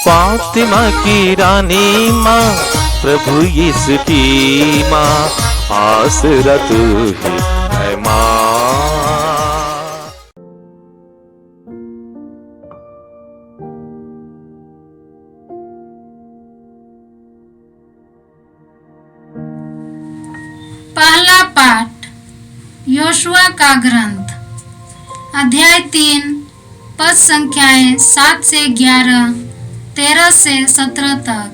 फातिमा की रानी माँ, प्रभु यीशु की माँ, आसरा तू ही है माँ। पहला पाठ योशुआ का ग्रंथ, अध्याय 3, पद संख्याएं 7 से 11, 13 से 17 तक।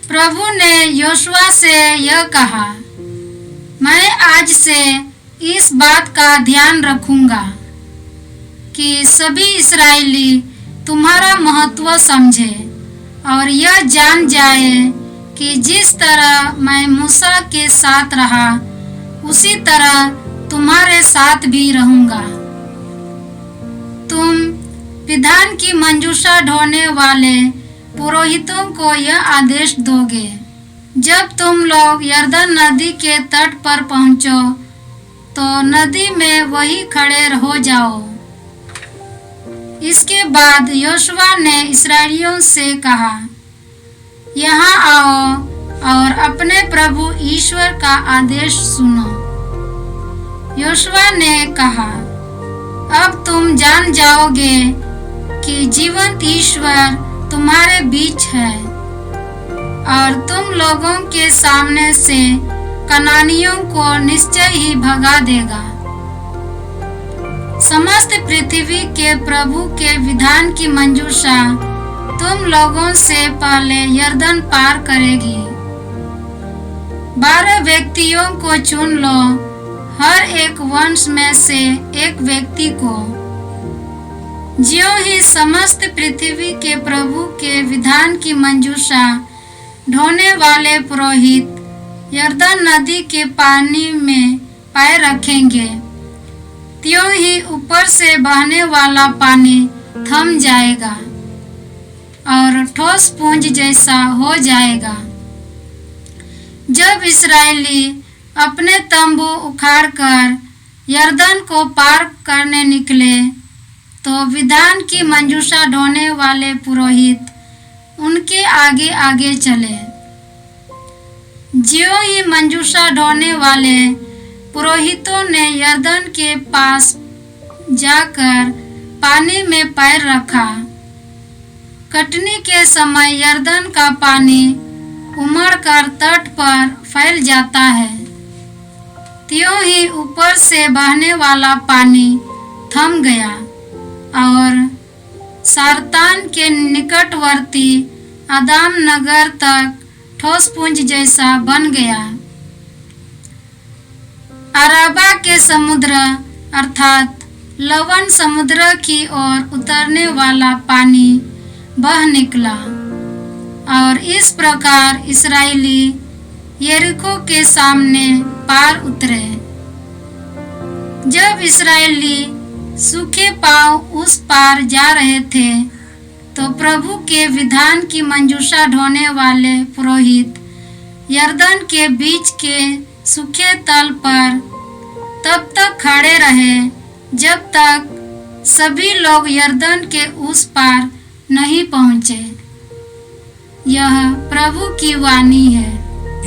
प्रभु ने योशुआ से यह कहा, मैं आज से इस बात का ध्यान रखूंगा कि सभी इस्राएली तुम्हारा महत्व समझे और यह जान जाए कि जिस तरह मैं मूसा के साथ रहा उसी तरह तुम्हारे साथ भी रहूंगा। तुम विधान की मंजूषा ढोने वाले पुरोहितों को यह आदेश दोगे, जब तुम लोग यरदन नदी के तट पर पहुंचो तो नदी में वहीं खड़े हो जाओ। इसके बाद योशुआ ने इस्राएलियों से कहा, यहाँ आओ और अपने प्रभु ईश्वर का आदेश सुनो। योशुआ ने कहा, अब तुम जान जाओगे कि जीवंत ईश्वर तुम्हारे बीच है और तुम लोगों के सामने से कनानियों को निश्चय ही भगा देगा। समस्त पृथ्वी के प्रभु के विधान की मंजूषा तुम लोगों से पहले यरदन पार करेगी। 12 व्यक्तियों को चुन लो, हर एक वंश में से एक व्यक्ति को। ज्यों ही समस्त पृथ्वी के प्रभु के विधान की मंजूषा ढोने वाले पुरोहित यरदन नदी के पानी में पैर रखेंगे, त्यों ही ऊपर से बहने वाला पानी थम जाएगा और ठोस पूंज जैसा हो जाएगा। जब इस्राएली अपने तंबू उखाड़कर यरदन को पार करने निकले तो विधान की मंजूषा ढोने वाले पुरोहित उनके आगे आगे चले। ज्यों ही मंजूषा ढोने वाले पुरोहितों ने यरदन के पास जाकर पानी में पैर रखा, कटनी के समय यरदन का पानी उमड़कर तट पर फैल जाता है, त्यों ही ऊपर से बहने वाला पानी थम गया और सारतान के निकटवर्ती आदाम नगर तक ठोस पुंज जैसा बन गया। अराबा के समुद्र अर्थात लवण समुद्र की ओर उतरने वाला पानी बह निकला और इस प्रकार इस्राएली यरीको के सामने पार उतरे। जब इस्राएली सूखे पांव उस पार जा रहे थे तो प्रभु के विधान की मंजूषा ढोने वाले पुरोहित यरदन के बीच के सूखे तल पर तब तक खड़े रहे जब तक सभी लोग यरदन के उस पार नहीं पहुँचे। यह प्रभु की वाणी है।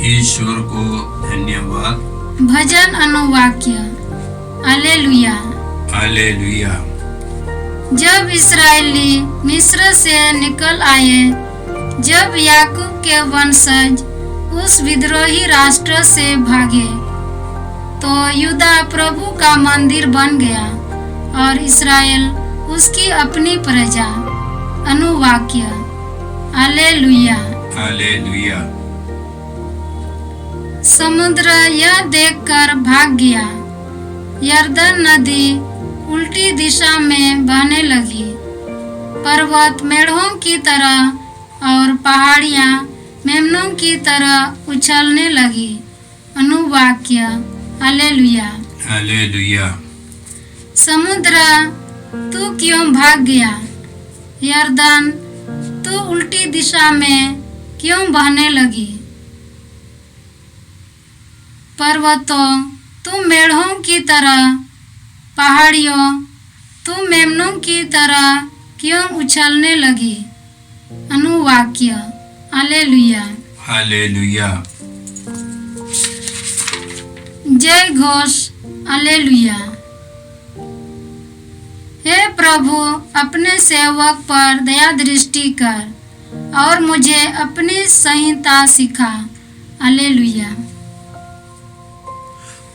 ईश्वर को धन्यवाद। भजन अनुवाक्य। हालेलुया हालेलुया। जब इस्राएली मिस्र से निकल आए, जब याकूब के वंशज उस विद्रोही राष्ट्र से भागे, तो यूदा प्रभु का मंदिर बन गया और इस्राएल उसकी अपनी प्रजा। अनुवाक्य। हालेलुया हालेलुया। समुद्र यह देखकर भाग गया, यरदन नदी उल्टी दिशा में बहने लगी, पर्वत मेढ़ों की तरह और पहाड़ियाँ मेमनों की तरह उछलने लगी। अनुवाक्य। हालेलुया हालेलुया। समुद्र तू क्यों भाग गया, यरदन तू उल्टी दिशा में क्यों बहने लगी। पर्वतों तू मेढ़ों की तरह, पहाड़ियों तू मेमनों की तरह क्यों उछलने लगी। अनुवाक्य हालेलुया। हालेलुया। जय घोष हालेलुया। हे प्रभु, अपने सेवक पर दया दृष्टि कर और मुझे अपनी संहिता सिखा। हालेलुया।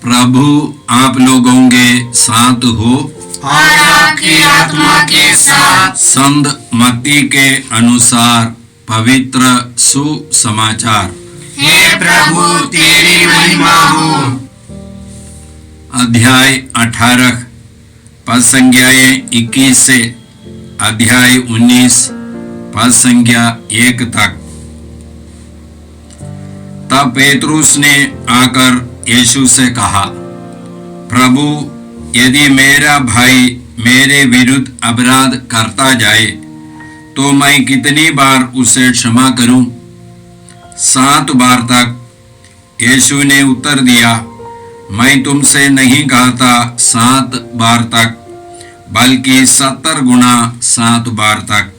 प्रभु आप लोगों के साथ हो और आपकी आत्मा के साथ। संत मत्ती के अनुसार पवित्र सुसमाचार। हे प्रभु, तेरी महिमा हो। अध्याय 18 पद संज्ञाएं 21 से अध्याय 19 पद संज्ञा 1 तक। तब पेतरुस ने आकर यीशु से कहा, प्रभु, यदि मेरा भाई मेरे विरुद्ध अपराध करता जाए तो मैं कितनी बार उसे क्षमा करूं? 7 बार तक? यीशु ने उत्तर दिया, मैं तुमसे नहीं कहता 7 बार तक, बल्कि 70 गुना 7 बार तक।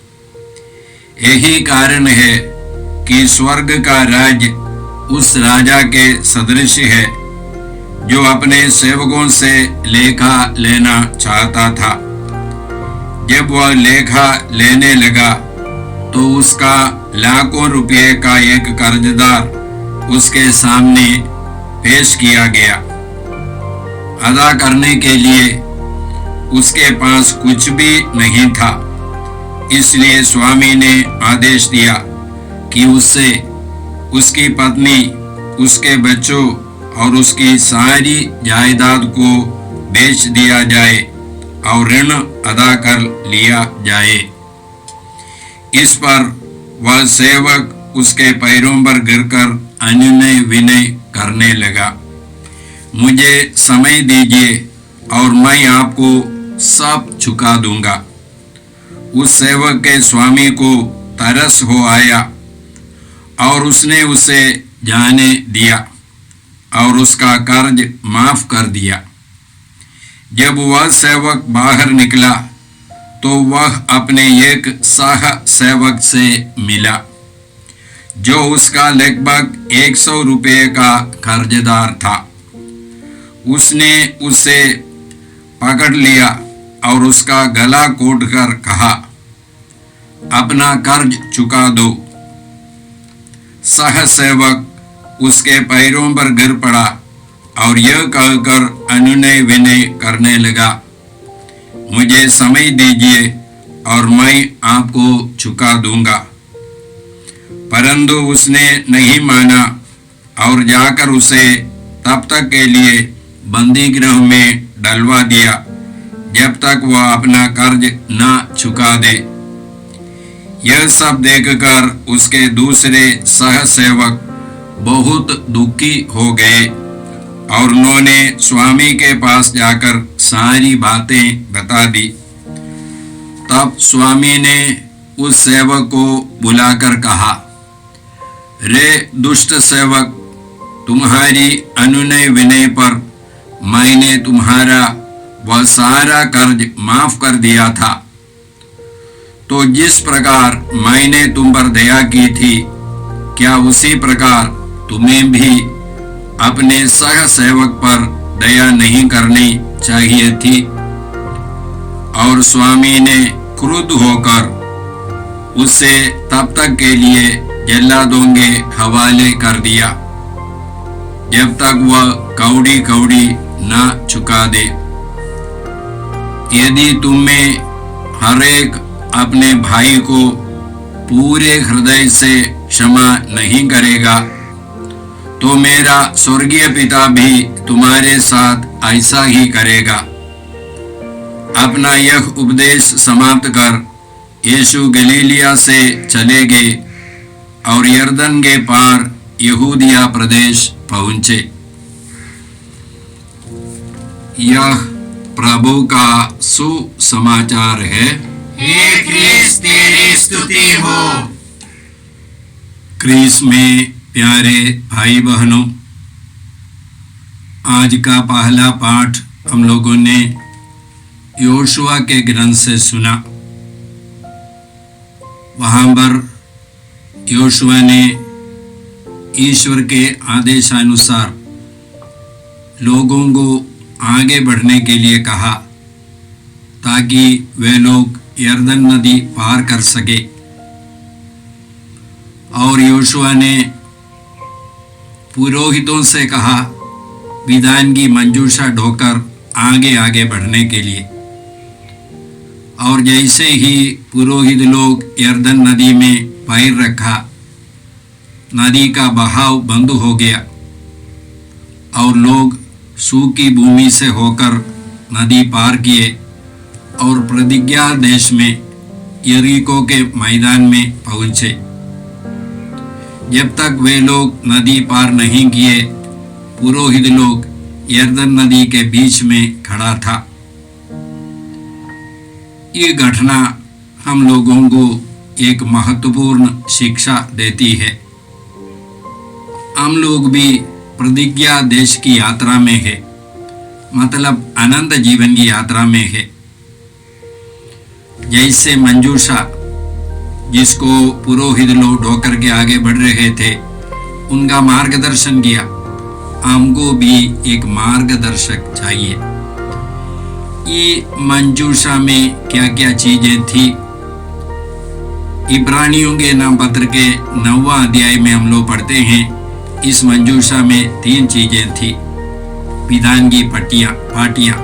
यही कारण है कि स्वर्ग का राज्य उस राजा के सदृश है जो अपने सेवकों से लेखा लेना चाहता था। जब वह लेखा लेने लगा तो उसका लाखों रुपए का एक कर्जदार उसके सामने पेश किया गया। अदा करने के लिए उसके पास कुछ भी नहीं था। इसलिए स्वामी ने आदेश दिया कि उससे, उसकी पत्नी, उसके बच्चों और उसकी सारी जायदाद को बेच दिया जाए और ऋण अदा कर लिया जाए। इस पर वह सेवक उसके पैरों पर गिरकर अनुनय विनय करने लगा, मुझे समय दीजिए और मैं आपको सब चुका दूंगा। उस सेवक के स्वामी को तरस हो आया और उसने उसे जाने दिया और उसका कर्ज माफ कर दिया। जब वह सेवक बाहर निकला तो वह अपने एक सह सेवक से मिला जो उसका लगभग 100 रुपये का कर्जदार था। उसने उसे पकड़ लिया और उसका गला घोंटकर कहा, अपना कर्ज चुका दो। सह सेवक उसके पैरों पर गिर पड़ा और यह कहकर अनुनय विनय करने लगा, मुझे समय दीजिए और मैं आपको चुका दूंगा। परंतु उसने नहीं माना और जाकर उसे तब तक के लिए बंदी गृह में डलवा दिया जब तक वह अपना कर्ज न चुका दे। यह सब देखकर उसके दूसरे सह सेवक बहुत दुखी हो गए और उन्होंने स्वामी के पास जाकर सारी बातें बता दी। तब स्वामी ने उस सेवक को बुलाकर कहा, रे दुष्ट सेवक, तुम्हारी अनुनय विनय पर मैंने तुम्हारा वह सारा कर्ज माफ कर दिया था। तो जिस प्रकार मैंने तुम पर दया की थी, क्या उसी प्रकार तुम्हें भी अपने सह सेवक पर दया नहीं करनी चाहिए थी? और स्वामी ने क्रुद्ध होकर उसे तब तक के लिए जल्लादों के हवाले कर दिया जब तक वह कौड़ी कौड़ी न चुका दे। यदि तुम में हर एक अपने भाई को पूरे हृदय से क्षमा नहीं करेगा तो मेरा स्वर्गीय पिता भी तुम्हारे साथ ऐसा ही करेगा। अपना यह उपदेश समाप्त कर यीशु गलीलिया से चले गए और यरदन के पार यहूदिया प्रदेश पहुंचे। यह प्रभु का सुसमाचार है। हे क्रिस्त, तेरी स्तुति हो। क्रिस्त में प्यारे भाई बहनों, आज का पहला पाठ हम लोगों ने योशुआ के ग्रंथ से सुना। वहाँ पर योशुआ ने ईश्वर के आदेशानुसार लोगों को आगे बढ़ने के लिए कहा ताकि वे लोग यर्दन नदी पार कर सके। और योशुआ ने पुरोहितों से कहा विधान की मंजूषा ढोकर आगे आगे बढ़ने के लिए। और जैसे ही पुरोहित लोग यर्दन नदी में पैर रखा, नदी का बहाव बंद हो गया और लोग सूखी भूमि से होकर नदी पार किए और प्रतिज्ञा देश में यरीको के मैदान में पहुंचे। जब तक वे लोग नदी पार नहीं किए, पुरोहित लोग यर्दन नदी के बीच में खड़ा था। ये घटना हम लोगों को एक महत्वपूर्ण शिक्षा देती है। हम लोग भी प्रतिज्ञा देश की यात्रा में है, मतलब अनंत जीवन की यात्रा में है। जैसे मंजूषा जिसको पुरोहित लोग ढोकर के आगे बढ़ रहे थे, उनका मार्गदर्शन किया, हमको भी एक मार्गदर्शक चाहिए। ये मंजूषा में क्या क्या चीजें थी? इब्रानियों के नाम पत्र के 9वां अध्याय में हम लोग पढ़ते हैं, इस मंजूषा में 3 चीजें थी। विधान की पाटियां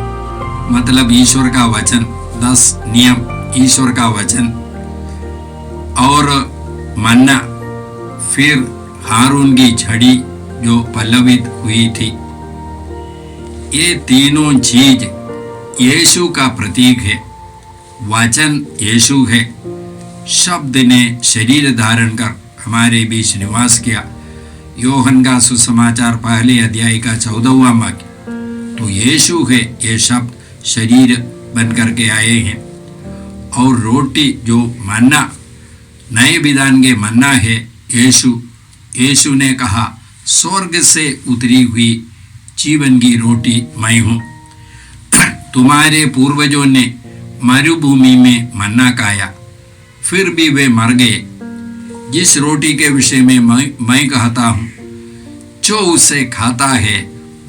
मतलब ईश्वर का वचन, 10 नियम ईश्वर का वचन, और मन्ना, फिर हारून की छड़ी जो पल्लवित हुई थी। ये तीनों चीज यीशु का प्रतीक है। वचन यीशु है, शब्द ने शरीर धारण कर हमारे बीच निवास किया। योहन का सुसमाचार पहले अध्याय का 14वां वाक्य। तो यीशु है, ये शब्द शरीर बन करके आए हैं। और रोटी जो मन्ना, नए विधान के मन्ना है, यीशु ने कहा स्वर्ग से उतरी हुई जीवन की रोटी मैं हूं। तुम्हारे पूर्वजों ने मरुभूमि में मन्ना खाया, फिर भी वे मर गए। जिस रोटी के विषय में मैं कहता हूं, जो उसे खाता है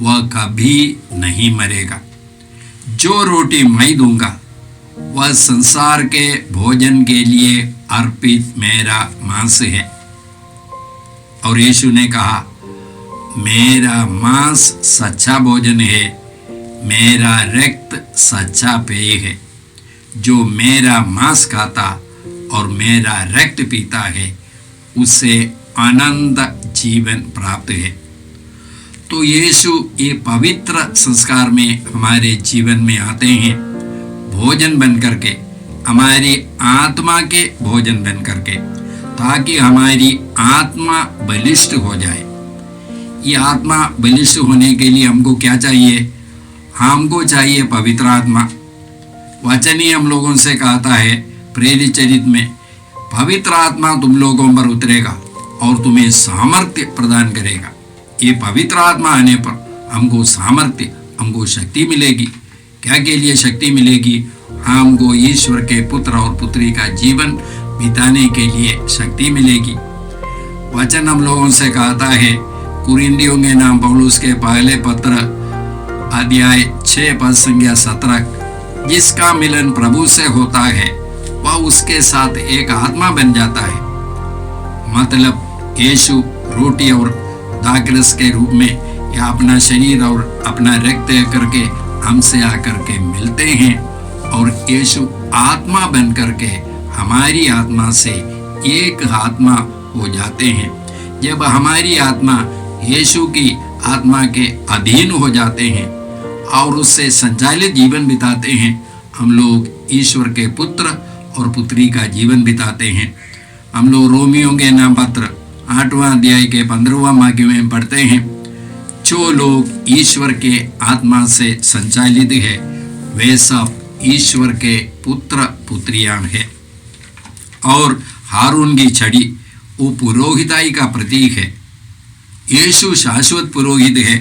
वह कभी नहीं मरेगा। जो रोटी मैं दूंगा वह संसार के भोजन के लिए अर्पित मेरा मांस है। और यीशु ने कहा मेरा मांस सच्चा भोजन है, मेरा रक्त सच्चा पेय है। जो मेरा मांस खाता और मेरा रक्त पीता है उसे अनंत जीवन प्राप्त है। तो यीशु ये पवित्र संस्कार में हमारे जीवन में आते हैं, भोजन बन करके, हमारी आत्मा के भोजन बन करके, ताकि हमारी आत्मा बलिष्ठ हो जाए। ये आत्मा बलिष्ठ होने के लिए हमको क्या चाहिए? हमको चाहिए पवित्र आत्मा। वचन ही हम लोगों से कहता है प्रेरित चरित्र में, पवित्र आत्मा तुम लोगों पर उतरेगा और तुम्हें सामर्थ्य प्रदान करेगा। ये पवित्र आत्मा आने पर हमको सामर्थ्य, हमको शक्ति मिलेगी। क्या के लिए शक्ति मिलेगी? हमको ईश्वर के पुत्र और पुत्री का जीवन बिताने के लिए शक्ति मिलेगी। वचन हम लोगों से कहता है, कुरिन्थियों के नाम पौलुस के पहले पत्र अध्याय 6 पद संख्या 17, जिसका मिलन प्रभु से होता है वह उसके साथ एक आत्मा बन जाता है। मतलब यीशु रोटी और दाखरस के रूप में या अपना शरीर और अपना रक्त करके हमसे आकर के मिलते हैं और यीशु आत्मा बन करके हमारी आत्मा से एक आत्मा हो जाते हैं। जब हमारी आत्मा यीशु की आत्मा के अधीन हो जाते हैं और उससे संचालित जीवन बिताते हैं, हम लोग ईश्वर के पुत्र और पुत्री का जीवन बिताते हैं। हम लोग रोमियों के नाम पत्र 8वां अध्याय के 15वां वाक्य में पढ़ते हैं, जो लोग ईश्वर के आत्मा से संचालित है वे सब ईश्वर के पुत्र पुत्रियां हैं। और हारून की छड़ी वो पुरोहिताई का प्रतीक है। यीशु शाश्वत पुरोहित है।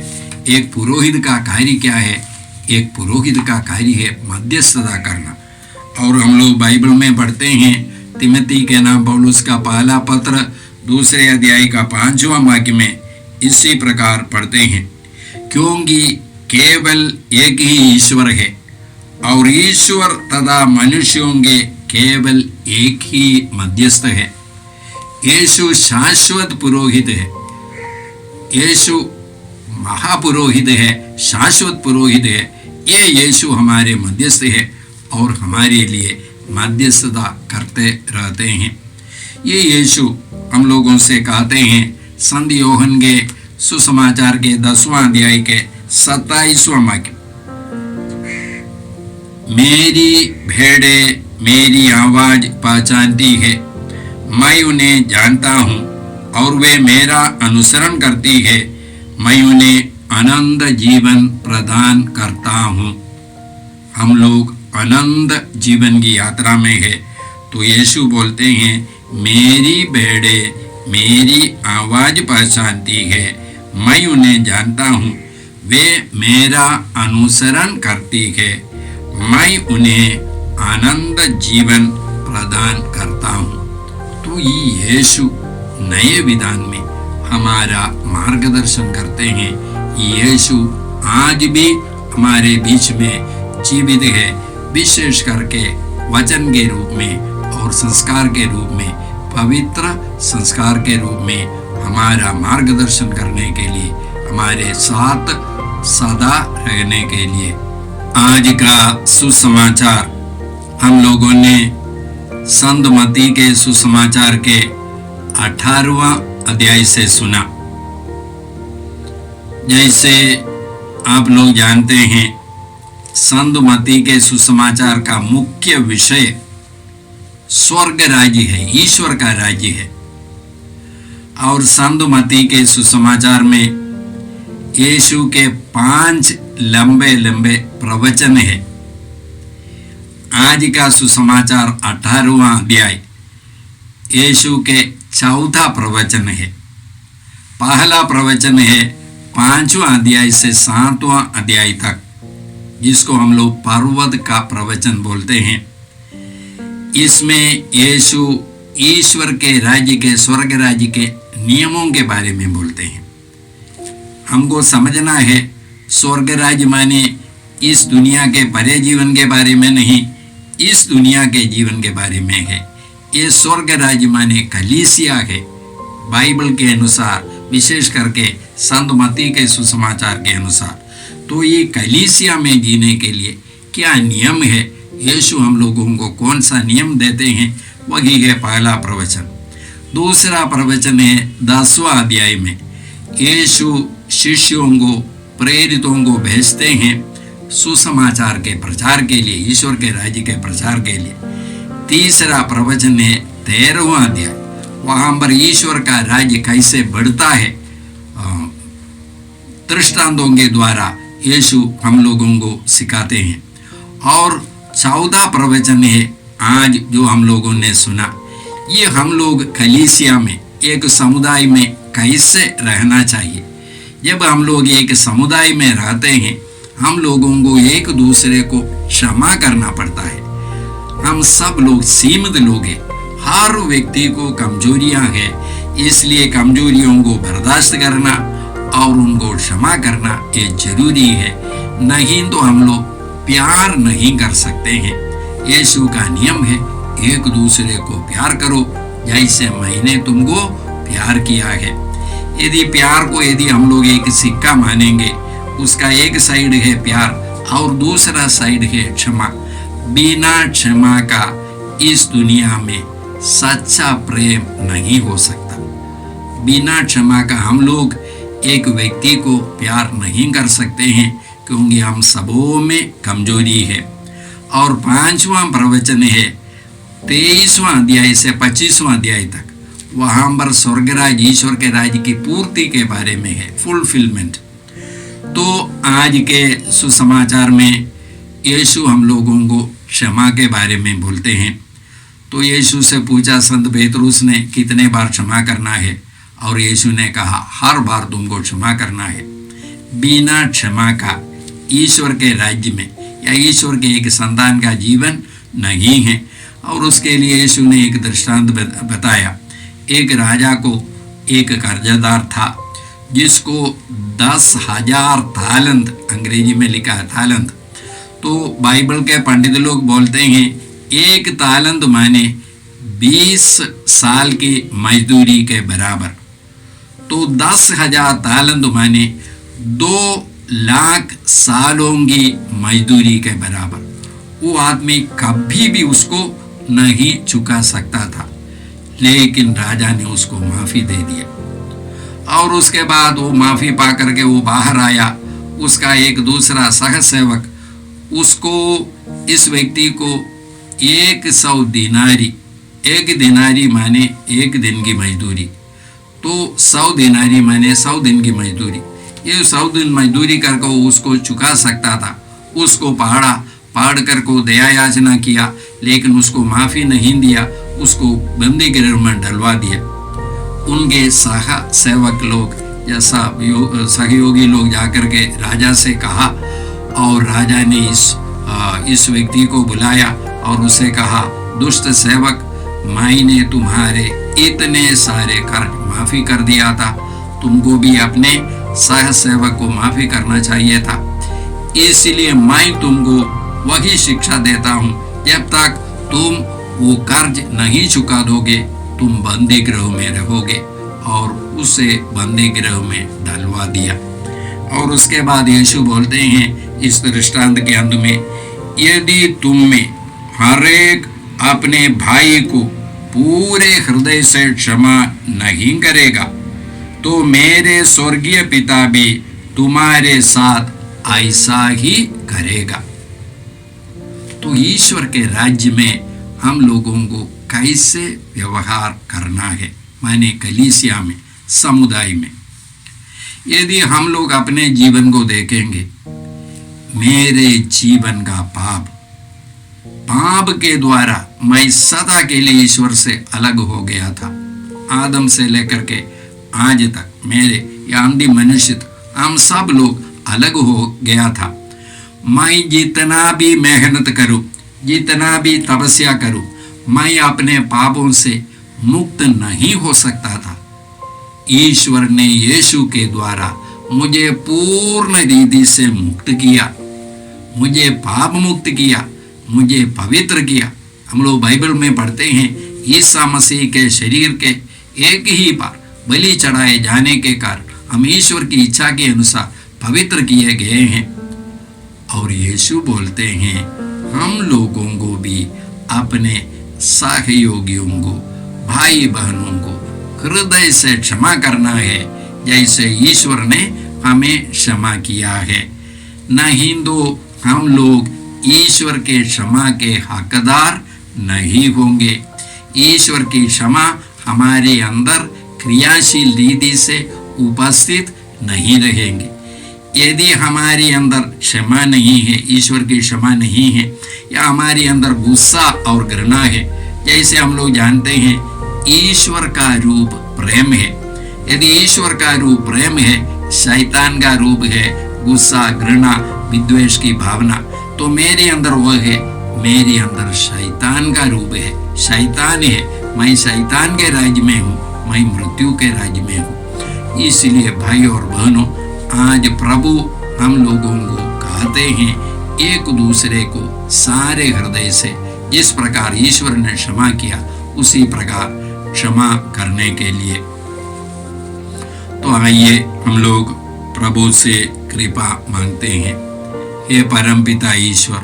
एक पुरोहित का कार्य क्या है? एक पुरोहित का कार्य है मध्यस्थता करना। और हम लोग बाइबल में पढ़ते हैं, तिमोथी के नाम पौलुस का पहला पत्र 2 अध्याय का 5वां वाक्य में इसी प्रकार पढ़ते हैं, क्योंकि केवल एक ही ईश्वर है और ईश्वर तथा मनुष्यों के केवल एक ही मध्यस्थ है। यीशु शाश्वत पुरोहित है। यीशु महापुरोहित है, शाश्वत पुरोहित है। ये यीशु हमारे मध्यस्थ है और हमारे लिए मध्यस्थता करते रहते हैं। ये यीशु हम लोगों से कहते हैं संत योहन के सुसमाचार के 10वां अध्याय के 27वां वाक्य, मेरी भेड़ें मेरी आवाज पहचानती है, मैं उन्हें जानता हूँ और वे मेरा अनुसरण करती है, मैं उन्हें अनंत जीवन प्रदान करता हूँ। हम लोग अनंत जीवन की यात्रा में है, तो यीशु बोलते हैं मेरी भेड़ें मेरी आवाज पहचानती है, मैं उन्हें जानता हूँ, वे मेरा अनुसरण करती है, मैं उन्हें आनंद जीवन प्रदान करता हूँ। तो ये यीशु नए विधान में हमारा मार्गदर्शन करते हैं। यीशु आज भी हमारे बीच में जीवित है, विशेष करके वचन के रूप में और संस्कार के रूप में, पवित्र संस्कार के रूप में हमारा मार्गदर्शन करने के लिए, हमारे साथ सदा रहने के लिए। आज का सुसमाचार हम लोगों ने संत मत्ती के सुसमाचार के 18वां अध्याय से सुना। जैसे आप लोग जानते हैं, संत मत्ती के सुसमाचार का मुख्य विषय स्वर्ग राज्य है, ईश्वर का राज्य है। और संत मत्ती के सुसमाचार में यीशु के 5 लंबे लंबे प्रवचन है। आज का सुसमाचार 18वां अध्याय यीशु के 4था प्रवचन है। पहला प्रवचन है 5वां अध्याय से 7वां अध्याय तक, जिसको हम लोग पर्वत का प्रवचन बोलते हैं। इसमें यीशु ईश्वर के राज्य के, स्वर्ग राज्य के नियमों के बारे में बोलते हैं। हमको समझना है स्वर्ग राज्य माने इस दुनिया के परे जीवन के बारे में नहीं, इस दुनिया के जीवन के बारे में है। ये स्वर्ग राज्य माने कलीसिया है। बाइबल के अनुसार, विशेष करके संत मत्ती के सुसमाचार के अनुसार, तो ये कलीसिया में जीने के लिए क्या नियम है, यीशु हम लोगों को कौन सा नियम देते हैं, वही है पहला प्रवचन। दूसरा प्रवचन है 10वां अध्याय में यीशु शिष्यों को, प्रेरितों को भेजते हैं सुसमाचार के प्रचार के लिए, ईश्वर के राज्य के प्रचार के लिए। तीसरा प्रवचन है 13वां अध्याय, वहां पर ईश्वर का राज्य कैसे बढ़ता है, दृष्टांतों के द्वारा यीशु हम लोगों को सिखाते हैं। और 14 प्रवचन है आज जो हम लोगों ने सुना। ये हम लोग कलीसिया में, एक समुदाय में कैसे रहना चाहिए। जब हम लोग एक समुदाय में रहते हैं, हम लोगों को एक दूसरे को क्षमा करना पड़ता है। हम सब लोग सीमित लोग हैं, हर व्यक्ति को कमजोरियां हैं, इसलिए कमजोरियों को बर्दाश्त करना और उनको क्षमा करना ये जरूरी है। नहीं तो हम लोग प्यार नहीं कर सकते हैं। यीशु का नियम है एक दूसरे को प्यार करो जैसे मैंने तुमको प्यार किया है। यदि प्यार को यदि हम लोग एक सिक्का मानेंगे, उसका एक साइड है प्यार और दूसरा साइड है क्षमा। बिना क्षमा का इस दुनिया में सच्चा प्रेम नहीं हो सकता। बिना क्षमा का हम लोग एक व्यक्ति को प्यार नहीं कर सकते हैं, क्योंकि हम सबों में कमजोरी है। और 5वां प्रवचन है 23वां अध्याय से 25वां अध्याय तक, वहां पर स्वर्गराज, ईश्वर के राज्य की पूर्ति के बारे में है, फुलफिलमेंट। तो आज के सुसमाचार में यीशु हम लोगों को क्षमा के बारे में बोलते हैं। तो यीशु से पूछा संत पेतरुस ने कितने बार क्षमा करना है, और यीशु ने कहा हर बार तुमको क्षमा करना है। बिना क्षमा का ईश्वर के राज्य में या ईश्वर के एक संतान का जीवन नहीं है। और उसके लिए यीशु ने एक दृष्टांत बताया। एक राजा को एक कर्जदार था जिसको 10,000 तालंत, अंग्रेजी में लिखा है तालंत, तो बाइबल के पंडित लोग बोलते हैं एक तालंत माने 20 साल की मजदूरी के बराबर। तो 10,000 तालंत माने 2 लाख सालों की मजदूरी के बराबर। वो आदमी कभी भी उसको नहीं चुका सकता था, लेकिन राजा ने उसको माफी दे दिया। और उसके बाद वो माफी पा करके वो बाहर आया। उसका एक दूसरा सहसेवक उसको, इस व्यक्ति को 100 दिनारी, 1 दिनारी माने 1 दिन की मजदूरी, तो 100 दिनारी माने 100 दिन की मजदूरी, ये 100 दिन मजदूरी करके वो उसको चुका सकता था। उसको पहाड़ कर को दया याचना किया, लेकिन उसको माफी नहीं दिया, उसको बंदी गृह में डलवा दिया। उनके सह सेवक लोग या सहयोगी लोग जाकर के राजा से कहा, और राजा ने इस व्यक्ति को बुलाया और उसे कहा, दुष्ट सेवक, मैंने तुम्हारे इतने सारे कर्ज माफी कर दिया था, तुमको भी अपने सह सेवक को माफी करना चाहिए था, इसलिए मैं तुमको वही शिक्षा देता हूं, जब तक तुम वो कर्ज नहीं चुका दोगे तुम बंदी गृह में रहोगे। और उसे बंदी गृह में डलवा दिया। और उसके बाद यीशु बोलते हैं इस दृष्टांत के अंत में, यदि तुम में हर एक अपने भाई को पूरे हृदय से क्षमा नहीं करेगा, तो मेरे स्वर्गीय पिता भी तुम्हारे साथ ऐसा ही करेगा। तो ईश्वर के राज्य में हम लोगों को कैसे व्यवहार करना है, माने कलीसिया में, समुदाय में। यदि हम लोग अपने जीवन को देखेंगे, मेरे जीवन का पाप के द्वारा मैं सदा के लिए ईश्वर से अलग हो गया था। आदम से लेकर के आज तक मेरे या अंधी मनुष्य, हम सब लोग अलग हो गया था। मैं जितना भी मेहनत करूं, जितना भी तपस्या करूं, मैं अपने पापों से मुक्त नहीं हो सकता था। ईश्वर ने यीशु के द्वारा मुझे पूर्ण रीति से मुक्त किया, मुझे पाप मुक्त किया, मुझे पवित्र किया। हम लोग बाइबल में पढ़ते हैं, ईसा मसीह के शरीर के एक ही बार बलि चढ़ाए जाने के कारण हम ईश्वर की इच्छा के अनुसार पवित्र किए गए हैं। और यीशु बोलते हैं हम लोगों को भी अपने सहयोगियों को, भाई बहनों को हृदय से क्षमा करना है, जैसे ईश्वर ने हमें क्षमा किया है। नहीं तो हम लोग ईश्वर के क्षमा के हकदार नहीं होंगे। ईश्वर की क्षमा हमारे अंदर क्रियाशील रीति से उपस्थित नहीं रहेंगे। यदि हमारे अंदर क्षमा नहीं है, ईश्वर की क्षमा नहीं है, या हमारे अंदर गुस्सा और घृणा है, जैसे हम लोग जानते हैं ईश्वर का रूप प्रेम है। यदि ईश्वर का रूप प्रेम है, शैतान का रूप है गुस्सा, घृणा, विद्वेष की भावना, तो मेरे अंदर वह है, मेरे अंदर शैतान का रूप है, शैतान है। मैं शैतान के राज्य में हूँ, मैं मृत्यु के राज्य में हूँ। इसलिए भाई और बहनों, आज प्रभु हम लोगों को कहते हैं एक दूसरे को सारे हृदय से, जिस प्रकार ईश्वर ने क्षमा किया उसी प्रकार क्षमा करने के लिए। तो आइए हम लोग प्रभु से कृपा मांगते हैं। हे परमपिता ईश्वर,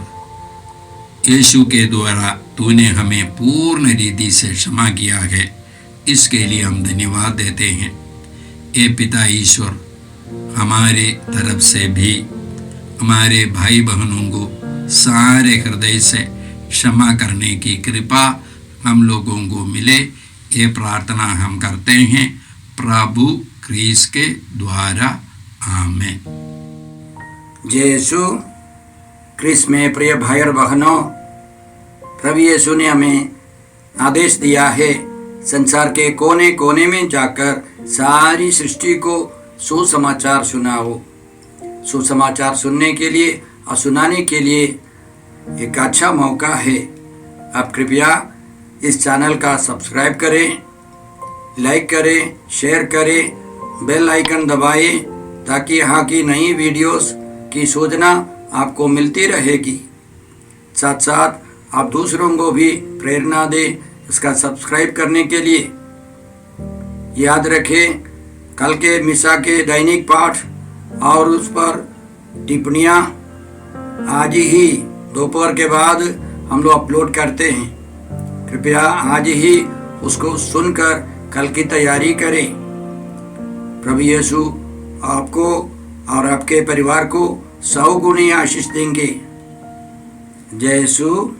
यीशु के द्वारा तूने हमें पूर्ण रीति से क्षमा किया है, इसके लिए हम धन्यवाद देते हैं। हे पिता ईश्वर, हमारे तरफ से भी हमारे भाई बहनों को सारे हृदय से क्षमा करने की कृपा हम लोगों को मिले, ये प्रार्थना हम करते हैं प्रभु क्रिस के द्वारा, आमीन। जय यीशु क्रिस में प्रिय भाई और बहनों, प्रभु यीशु ने हमें आदेश दिया है संसार के कोने कोने में जाकर सारी सृष्टि को सुसमाचार सुनाओ। सुसमाचार सुनने के लिए और सुनाने के लिए एक अच्छा मौका है। आप कृपया इस चैनल का सब्सक्राइब करें, लाइक करें, शेयर करें, बेल आइकन दबाएं ताकि यहाँ की नई वीडियोस की सूचना आपको मिलती रहेगी। साथ साथ आप दूसरों को भी प्रेरणा दें इसका सब्सक्राइब करने के लिए। याद रखें, कल के मिसा के दैनिक पाठ और उस पर टिप्पणियाँ आज ही दोपहर के बाद हम लोग अपलोड करते हैं। कृपया आज ही उसको सुनकर कल की तैयारी करें। प्रभु यीशु आपको और आपके परिवार को 100 गुनी आशीष देंगे। जय यीशु।